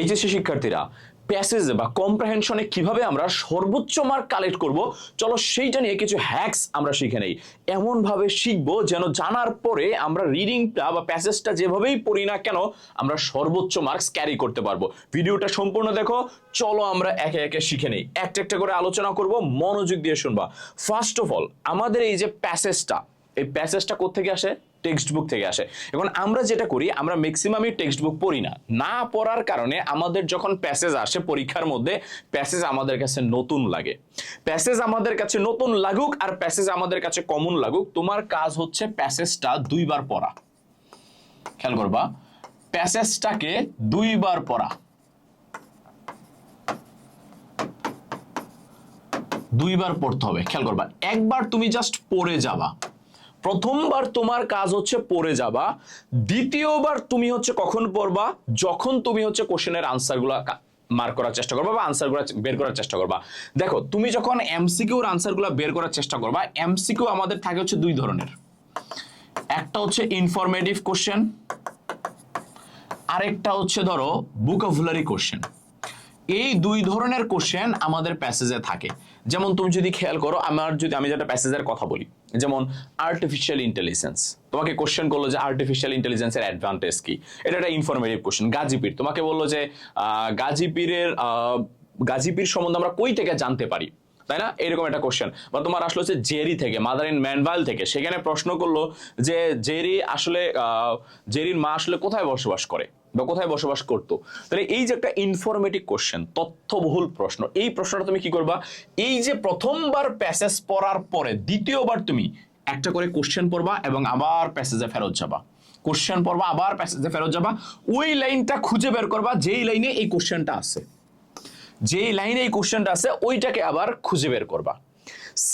HSC শিক্ষার্থীরা প্যাসেজে বা কম্প্রিহেনশনে কিভাবে আমরা সর্বোচ্চ মার্ক কালেক্ট করব, চলো সেইটা নিয়ে কিছু হ্যাকস আমরা শিখে নেই। এমনভাবে শিখবো যেন জানার পরে আমরা রিডিংটা বা প্যাসেজটা যেভাবেই পড়ি না কেন আমরা সর্বোচ্চ মার্কস ক্যারি করতে পারবো। ভিডিওটা সম্পূর্ণ দেখো, চলো আমরা একে একে শিখে নেই, একটা একটা করে আলোচনা করব, মনোযোগ দিয়ে শুনবা। ফার্স্ট অফ অল আমাদের এই যে প্যাসেজটা, এই প্যাসেজটা কোত্থেকে আসে? টেক্সট বুক থেকে আসে। এখন আমরা যেটা করি, আমরা ম্যাক্সিমামই টেক্সট বুক পড়ি না। না পড়ার কারণে আমাদের যখন প্যাসেজ আসে পরীক্ষার মধ্যে, প্যাসেজ আমাদের কাছে নতুন লাগে। প্যাসেজ আমাদের কাছে নতুন লাগুক আর প্যাসেজ আমাদের কাছে কমন লাগুক, তোমার কাজ হচ্ছে প্যাসেজটা দুইবার পড়া। খেয়াল করবা, প্যাসেজটাকে দুইবার পড়া, দুইবার পড়তে হবে। খেয়াল করবা, একবার তুমি জাস্ট পড়ে যাবা, প্রথমবার তোমার কাজ হচ্ছে পড়ে যাবা, দ্বিতীয়বার তুমি হচ্ছে কখন পড়বা? যখন তুমি হচ্ছে কোশ্চেনের আনসারগুলো মার্ক করার চেষ্টা করবা বা আনসারগুলো বের করার চেষ্টা করবা। দেখো, তুমি যখন এমসিকিউর আনসারগুলো বের করার চেষ্টা করবা, এমসিকিউ আমাদের থাকে হচ্ছে দুই ধরনের, একটা হচ্ছে ইনফরমেটিভ কোশ্চেন, আরেকটা হচ্ছে ধরো ভোকাবুলারি কোশ্চেন। এই দুই ধরনের কোশ্চেন আমাদের প্যাসেজে থাকে। যেমন তুমি যদি খেয়াল করো, আমি যেটা প্যাসেজের কথা বলি, যেমন আর্টিফিশিয়াল ইন্টেলিজেন্স, তোমাকে কোশ্চেন করলো যে আর্টিফিশিয়াল ইন্টেলিজেন্সের অ্যাডভান্টেজ কি, এটা একটা ইনফরমেটিভ কোশ্চেন। গাজীপীর, তোমাকে বললো যে গাজীপীর সম্বন্ধে আমরা কই থেকে জানতে পারি, তাই না? এরকম একটা কোশ্চেন। বা তোমার আসলো হচ্ছে জেরি থেকে, মাদার ইন ম্যানভাইল থেকে, সেখানে প্রশ্ন করলো যে জেরির মা আসলে কোথায় বসবাস করে বা কোথায় বসবাস করতো। তাহলে এই যে একটা ইনফরমেটিভ কোশ্চেন, তথ্যবহুল প্রশ্ন, এই প্রশ্নটা তুমি কি করবা? এই যে প্রথমবার প্যাসেজ পড়ার পরে দ্বিতীয়বার তুমি একটা করে কোশ্চেন পড়বা এবং আবার প্যাসেজে ফেরত যাবা, কোশ্চেন পড়বা আবার প্যাসেজে ফেরত যাবা, ওই লাইনটা খুঁজে বের করবা যেই লাইনে এই কোশ্চেনটা আছে, যেই লাইনে এই কোশ্চেনটা আছে ওইটাকে আবার খুঁজে বের করবা।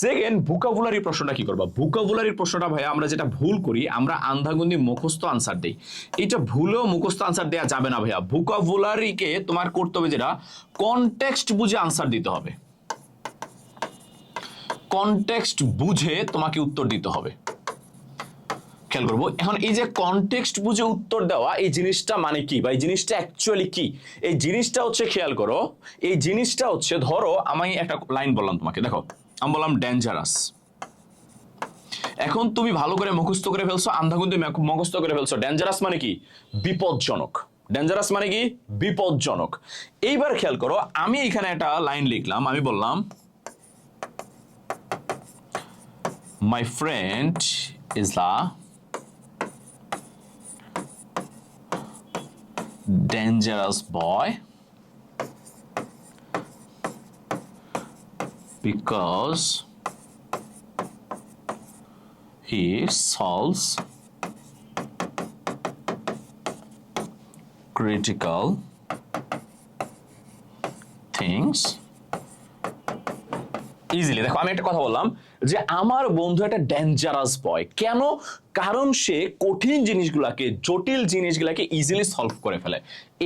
সেকেন্ড, ভোকাবুলারি প্রশ্নটা কি করবা? ভোকাবুলারি প্রশ্নটা ভাইয়া আমরা যেটা ভুল করি, আমরা আন্ধাগুন্দি মুখস্থ আনসার দেই। এটা ভুলেও মুখস্থ আনসার দেওয়া যাবে না ভাইয়া। ভোকাবুলারিকে তোমার করতে হবে যেটা, কনটেক্সট বুঝে আনসার দিতে হবে, কনটেক্সট বুঝে তোমাকে উত্তর দিতে হবে। খেয়াল করবো এখন, এই যে কনটেক্সট বুঝে উত্তর দেওয়া, এই জিনিসটা মানে কি বা এই জিনিসটা অ্যাকচুয়ালি কি? এই জিনিসটা হচ্ছে, খেয়াল করো, এই জিনিসটা হচ্ছে, ধরো আমি একটা লাইন বললাম তোমাকে, দেখো আমি বললাম ডেঞ্জারাস। এখন তুমি ভালো করে মুখস্থ করে ফেলছো, আন্ধাগুন্দি মুখস্থ করে ফেলছো, ডেঞ্জারাস মানে কি? বিপজ্জনক। ডেঞ্জারাস মানে কি? বিপজ্জনক। এইবার খেয়াল করো, আমি এখানে একটা লাইন লিখলাম, আমি বললাম my friend is the dangerous boy because he solves critical things easily. দেখো, আমি একটা কথা বললাম যে আমার বন্ধু একটা ডেঞ্জারাস বয়। কেন? কারণ সে কঠিন জিনিসগুলাকে, জটিল জিনিসগুলাকে ইজিলি সলভ করে ফেলে।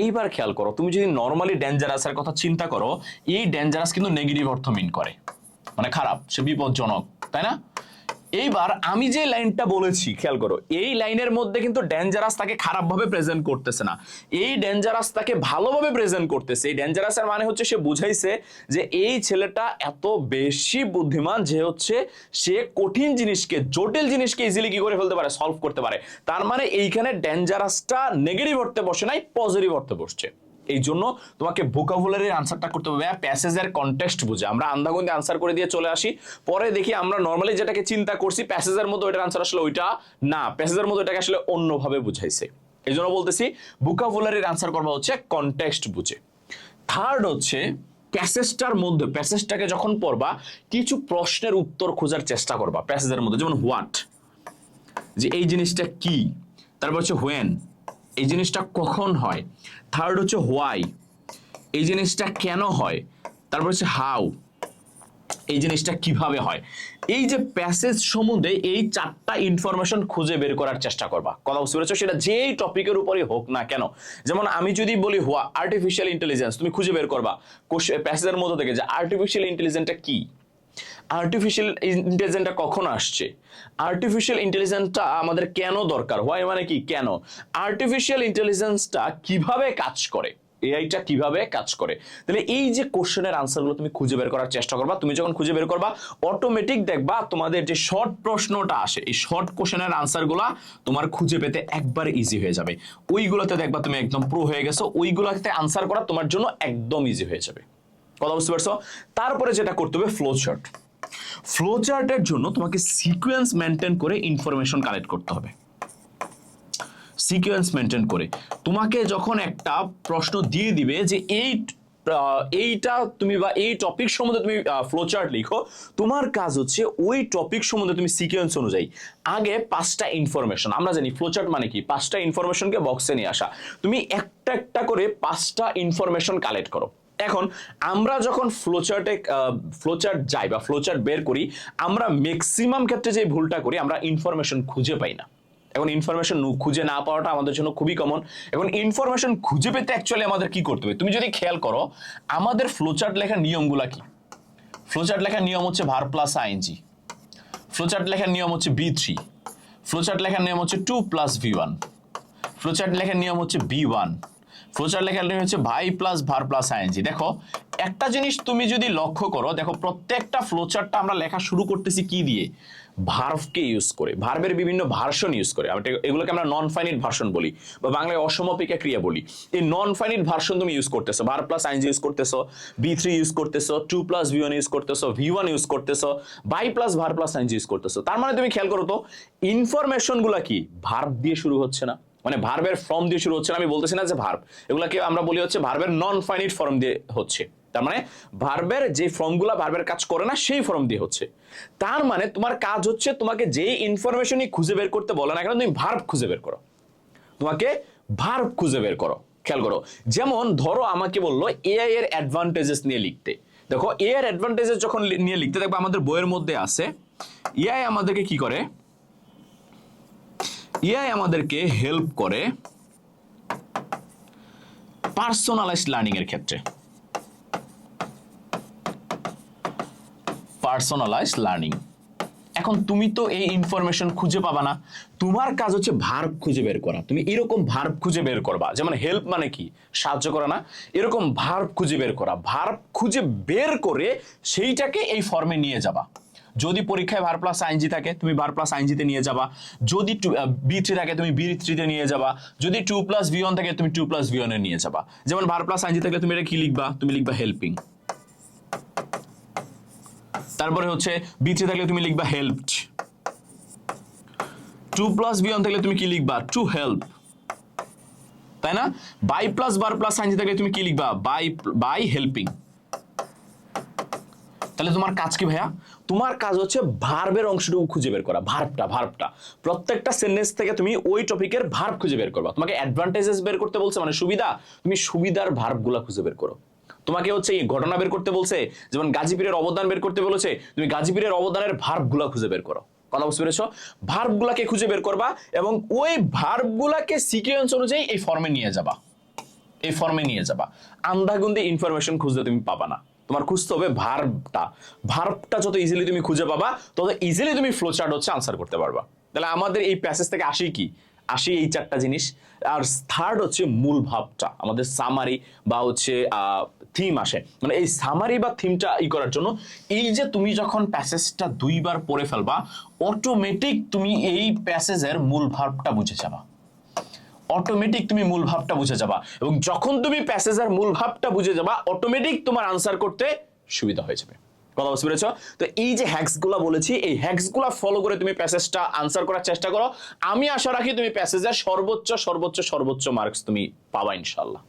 এইবার খেয়াল করো, তুমি যদি নর্মালি ডেঞ্জারাসের কথা চিন্তা করো, এই ডেঞ্জারাস কিন্তু নেগেটিভ অর্থ মিন করে, মানে খারাপ, সে বিপজ্জনক, তাই না? এইবার আমি যে লাইনটা বলেছি, খেয়াল করো, এই লাইনের মধ্যে কিন্তু ডেঞ্জারাস তাকে খারাপভাবে প্রেজেন্ট করতেছে না, এই ডেঞ্জারাস তাকে ভালোভাবে প্রেজেন্ট করতেছে। এই ডেঞ্জারাসের মানে হচ্ছে সে বুঝাইছে যে এই ছেলেটা এত বেশি বুদ্ধিমান যে হচ্ছে সে কঠিন জিনিসকে, জটিল জিনিসকে ইজিলি কি করে ফেলতে পারে, সলভ করতে পারে। তার মানে এইখানে ডেঞ্জারাসটা নেগেটিভ অর্থে বসে নাই, পজিটিভ অর্থে বসছে। এই জন্য তোমাকে ভোকাবুলারির আনসারটা করতে হবে প্যাসেজের কনটেক্সট বুঝে। আমরা আন্ধাগুন্দি আনসার করে দিয়ে চলে আসি, পরে দেখি আমরা নর্মালি যেটাকে চিন্তা করছি প্যাসেজের মধ্যে, ওইটার আনসার আসলে ওইটা না, প্যাসেজের মধ্যে এটাকে আসলে অন্যভাবে বুঝাইছে। এই জন্য বলতেছি ভোকাবুলারির আনসার করবা হচ্ছে কনটেক্সট বুঝে। থার্ড হচ্ছে, প্যাসেজটার মধ্যে, প্যাসেজটাকে যখন পড়বা কিছু প্রশ্নের উত্তর খোঁজার চেষ্টা করবা প্যাসেজের মধ্যে। যেমন হোয়াট, যে এই জিনিসটা কি, তারপর হচ্ছে হোয়েন, এই জিনিসটা কখন হয়, থার্ড হচ্ছে হোয়াই, এই জিনিসটা কেন হয়, তারপর হচ্ছে হাউ, এই জিনিসটা কিভাবে হয়। এই যে প্যাসেজ সম্বন্ধে এই চারটা ইনফরমেশন খুঁজে বের করার চেষ্টা করবা। কথা বুঝতে পেরেছো? সেটা যেই টপিকের উপরই হোক না কেন। যেমন আমি যদি বলি আর্টিফিশিয়াল ইন্টেলিজেন্স, তুমি খুঁজে বের করবা প্যাসেজের মধ্যে থেকে যে আর্টিফিশিয়াল ইন্টেলিজেন্সটা কি, আর্টিফিশিয়াল ইন্টেলিজেন্সটা কখন আসছে, আর্টিফিশিয়াল ইন্টেলিজেন্সটা আমাদের কেন দরকার, হোয়াই মানে কি, কেন, আর্টিফিশিয়াল ইন্টেলিজেন্সটা কিভাবে কাজ করে, এআইটা কিভাবে কাজ করে। তাহলে এই যে কোশ্চেনের আনসারগুলো তুমি খুঁজে বের করার চেষ্টা করবা, তুমি যখন খুঁজে বের করবা অটোমেটিক দেখবা তোমাদের যে শর্ট প্রশ্নটা আসে এই শর্ট কোশ্চেনের আনসারগুলা তোমার খুঁজে পেতে একবার ইজি হয়ে যাবে। ওইগুলোতে দেখবা তুমি একদম প্রো হয়ে গেছো, ওইগুলোতে আনসার করা তোমার জন্য একদম ইজি হয়ে যাবে। কথা বুঝতে পারছো? তারপরে যেটা করতে হবে ফ্লো চার্ট। ফ্লো চার্টের জন্য তোমাকে সিকোয়েন্স মেনটেন করে ইনফরমেশন কালেক্ট করতে হবে। সিকোয়েন্স মেনটেন করে তোমাকে যখন একটা প্রশ্ন দিয়ে দিবে যে এইটা তুমি বা এই টপিক সম্বন্ধে তুমি ফ্লো চার্ট লিখো, তোমার কাজ হচ্ছে ওই টপিক সম্বন্ধে তুমি সিকোয়েন্স অনুযায়ী আগে 5টা ইনফরমেশন, আমরা জানি ফ্লো চার্ট মানে কি 5টা ইনফরমেশনকে বক্সে নিয়ে আসা, তুমি একটা একটা করে 5টা ইনফরমেশন কালেক্ট করো। এখন আমরা যখন ফ্লোচার্ট যাই বা ফ্লোচার্ট বের করি, আমরা ম্যাক্সিমাম ক্ষেত্রে যে ভুলটা করি আমরা ইনফরমেশন খুঁজে পাই না। এখন ইনফরমেশন খুঁজে না পাওয়াটা আমাদের জন্য খুবই কমন। এখন ইনফরমেশন খুঁজে পেতে অ্যাকচুয়ালি আমাদের কি করতে হবে, তুমি যদি খেয়াল করো আমাদের ফ্লোচার্ট লেখার নিয়মগুলা কি। ফ্লোচার্ট লেখার নিয়ম হচ্ছে ভার প্লাস আইএনজি, ফ্লোচার্ট লেখার নিয়ম হচ্ছে B3, ফ্লোচার্ট লেখার নিয়ম হচ্ছে 2 প্লাস V1, ফ্লোচার্ট লেখার নিয়ম হচ্ছে B1, ফ্লোচার্ট লেখার নিয়ম হচ্ছে ভাই প্লাস ভার প্লাস আইএনজি। দেখো একটা জিনিস তুমি যদি লক্ষ্য করো, দেখো প্রত্যেকটা ফ্লোচার্টটা আমরা লেখা শুরু করতেছি কি দিয়ে, ভার্বকে ইউজ করে, ভার্বের বিভিন্ন ভার্সন ইউজ করে। এগুলোকে আমরা নন ফাইনিট ভার্সন বলি বা বাংলায় অসমাপিকা ক্রিয়া বলি। এই নন ফাইনিট ভার্সন তুমি ইউজ করতেছো, ভার প্লাস আইএনজি ইউজ করতেছো, B3 ইউজ করতেছো, 2 প্লাস V1 ইউজ করতেছো, V1 ইউজ করতেছো, be plus verb plus ING use করতেছো। তার মানে তুমি খেয়াল করো তো ইনফরমেশন গুলা কি ভার্ব দিয়ে শুরু হচ্ছে না, মানে ভার্বের ফর্ম দিয়ে শুরু হচ্ছে না। আমি বলতেছি না যে ভার্ব, এগুলাকে আমরা বলি হচ্ছে ভার্বের নন ফাইনিট ফর্ম দিয়ে হচ্ছে। তার মানে ভার্বের যে ফর্মগুলা ভার্বের কাজ করে না সেই ফর্ম দিয়ে হচ্ছে। তার মানে তোমার কাজ হচ্ছে তোমাকে যে ইনফরমেশনই খুঁজে বের করতে বলে না কেন তুমি ভার্ব খুঁজে বের করো, তোমাকে ভার্ব খুঁজে বের করো। খেয়াল করো, যেমন ধরো আমাকে বললো এআই এর অ্যাডভান্টেজেস নিয়ে লিখতে। দেখো এআই এর অ্যাডভান্টেজেস যখন নিয়ে লিখতে দেখবো আমাদের বইয়ের মধ্যে আছে এআই আমাদেরকে কি করে, এআই আমাদেরকে হেল্প করে পার্সোনালাইজড লার্নিং এর ক্ষেত্রে। Personalised learning. এখন তুমি তো এই ইনফরমেশন খুঁজে পাবা না, তোমার কাজ হচ্ছে ভার্ব খুঁজে বের করা। তুমি এরকম ভার্ব খুঁজে বের করবা, যেমন হেল্প মানে কি সাহায্য করা না, এরকম ভার্ব খুঁজে বের করা। ভার্ব খুঁজে বের করে সেইটাকে এই ফর্মে নিয়ে যাবা। যদি পরীক্ষায় ভার প্লাস আইএনজি থাকে তুমি ভার প্লাস আইএনজিতে নিয়ে যাবা, যদি B3 থাকে তুমি B3 তে নিয়ে যাবা, যদি 2 প্লাস V1 থাকে তুমি 2 প্লাস V1 এ নিয়ে যাবা। যেমন ভার প্লাস আইএনজি থাকলে তুমি এটা কি লিখবা, তুমি লিখবা হেল্পিং। তারপরে হচ্ছে B3 থাকলে তুমি লিখবা হেল্পড। 2 প্লাস V1 থাকলে তুমি কি লিখবা, টু হেল্প, তাই না? Be plus verb plus ING থাকলে তুমি কি লিখবা, বাই হেল্পিং। তাহলে তোমার কাজ কি ভাইয়া, তোমার কাজ হচ্ছে ভার্বের অংশটুকু খুঁজে বের করা। ভার্বটা প্রত্যেকটা সেন্টেন্স থেকে তুমি ওই টপিকের ভার্ব খুঁজে বের করবা। তোমাকে অ্যাডভান্টেজেস বের করতে বলছে মানে সুবিধা, তুমি সুবিধার ভার্বগুলা খুঁজে বের করো। তোমাকে হচ্ছে এই ঘটনা বের করতে বলছে, যেমন গাজীপুরের অবদান বের করতে বলেছে, তুমি গাজীপুরের অবদানের ভার্বগুলা খুঁজে বের করো। কথা বুঝতে পেরেছো? ভার্বগুলাকে খুঁজে বের করবা এবং ওই ভার্বগুলাকে সিকোয়েন্স অনুযায়ী এই ফর্মে নিয়ে যাবা, এই ফর্মে নিয়ে যাবা। আন্ধাগুন্দি ইনফরমেশন খুঁজতে তুমি পাবা না, তোমার খুঁজতে হবে ভার্বটা যত ইজিলি তুমি খুঁজে পাবা তত ইজিলি তুমি ফ্লো চার্ট হচ্ছে আনসার করতে পারবা। তাহলে আমাদের এই প্যাসেজ থেকে আসি এই 4টা জিনিস। আর থার্ড হচ্ছে মূল ভাবটা, আমাদের সামারি বা হচ্ছে থিম আসে। মানে এই সামারি বা থিমটা করার জন্য এই যে তুমি যখন প্যাসেজটা 2বার পড়ে ফেলবা অটোমেটিক তুমি এই প্যাসেজের মূল ভাবটা বুঝে যাবা, অটোমেটিক তুমি মূল ভাবটা বুঝে যাবা। এবং যখন তুমি প্যাসেজের মূল ভাবটা বুঝে যাবা অটোমেটিক তোমার আনসার করতে সুবিধা হয়ে যাবে। কথা বুঝতে পেরেছো? তো এই যে হ্যাক্সগুলা বলেছি এই হ্যাক্সগুলা ফলো করে তুমি প্যাসেজটা আনসার করার চেষ্টা করো। আমি আশা রাখি তুমি প্যাসেজের সর্বোচ্চ মার্কস তুমি পাবা ইনশাআল্লাহ।